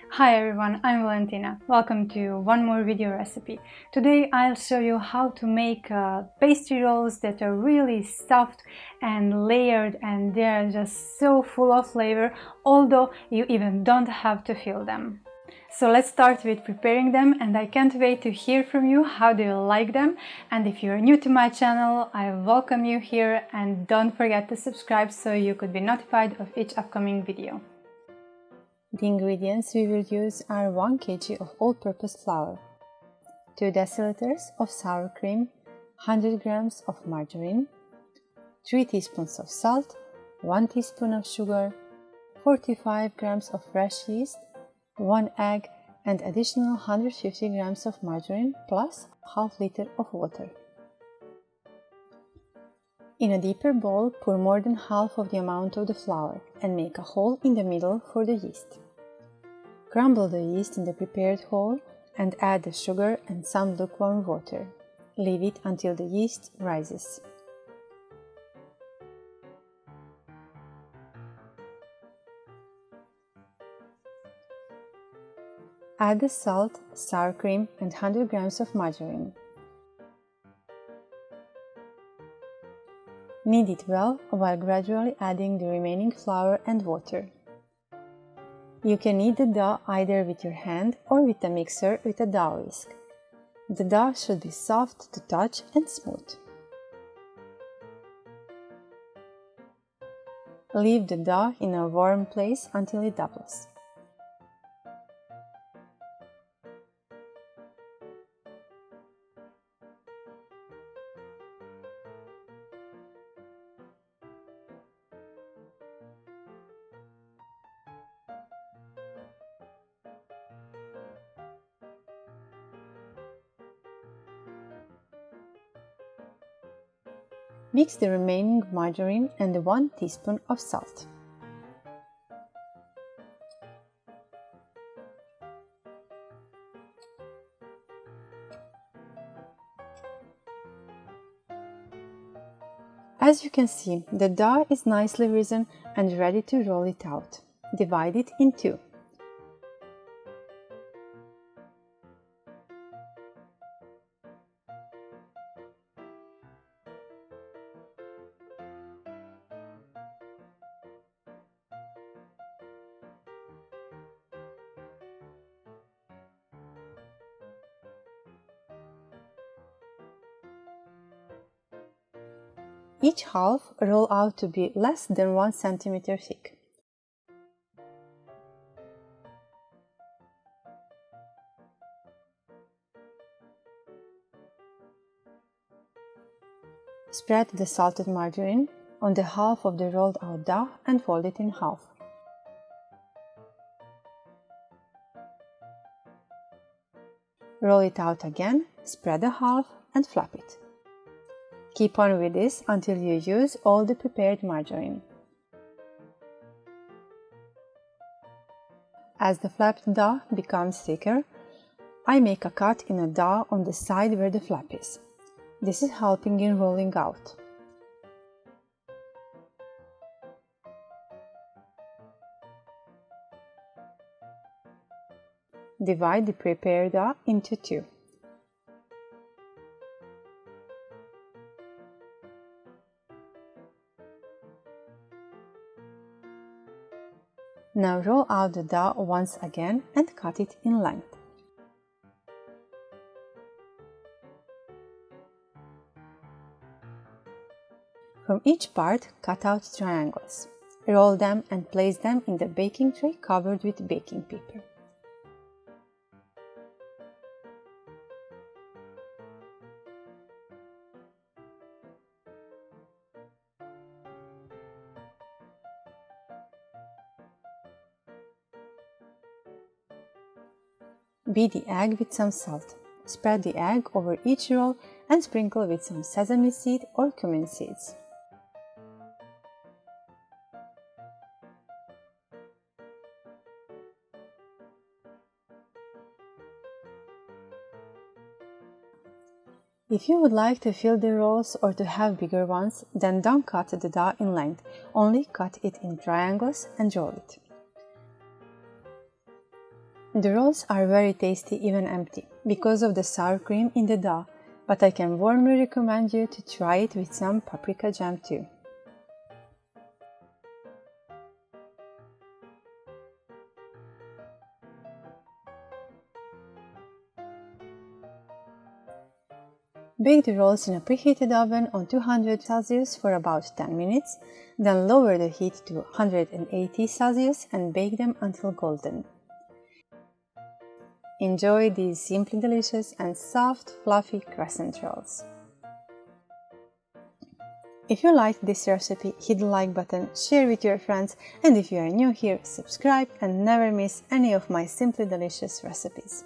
Hi everyone, I'm Valentina. Welcome to one more video recipe. Today I'll show you how to make pastry rolls that are really stuffed and layered, and they're just so full of flavor, although you even don't have to fill them. So let's start with preparing them, and I can't wait to hear from you. How do you like them? And if you're new to my channel, I welcome you here, and don't forget to subscribe so you could be notified of each upcoming video. The ingredients we will use are 1 kg of all-purpose flour, 2 deciliters of sour cream, 100 grams of margarine, 3 teaspoons of salt, 1 teaspoon of sugar, 45 grams of fresh yeast, 1 egg, and additional 150 grams of margarine plus half liter of water. In a deeper bowl, pour more than half of the amount of the flour and make a hole in the middle for the yeast. Crumble the yeast in the prepared hole and add the sugar and some lukewarm water. Leave it until the yeast rises. Add the salt, sour cream, and 100 grams of margarine. Knead it well while gradually adding the remaining flour and water. You can knead the dough either with your hand or with a mixer with a dough whisk. The dough should be soft to touch and smooth. Leave the dough in a warm place until it doubles. Mix the remaining margarine and 1 teaspoon of salt. As you can see, the dough is nicely risen and ready to roll it out. Divide it in two. Each half roll out to be less than 1 cm thick. Spread the salted margarine on the half of the rolled out dough and fold it in half. Roll it out again, spread the half and flap it. Keep on with this until you use all the prepared margarine. As the flapped dough becomes thicker, I make a cut in the dough on the side where the flap is. This is helping in rolling out. Divide the prepared dough into two. Now roll out the dough once again and cut it in length. From each part, cut out triangles. Roll them and place them in the baking tray covered with baking paper. Beat the egg with some salt. Spread the egg over each roll and sprinkle with some sesame seed or cumin seeds. If you would like to fill the rolls or to have bigger ones, then don't cut the dough in length, only cut it in triangles and roll it. The rolls are very tasty even empty because of the sour cream in the dough, but I can warmly recommend you to try it with some paprika jam too. Bake the rolls in a preheated oven on 200 Celsius for about 10 minutes, then lower the heat to 180 Celsius and bake them until golden. Enjoy these simply delicious and soft, fluffy crescent rolls. If you liked this recipe, hit the like button, share with your friends, and if you are new here, subscribe and never miss any of my simply delicious recipes.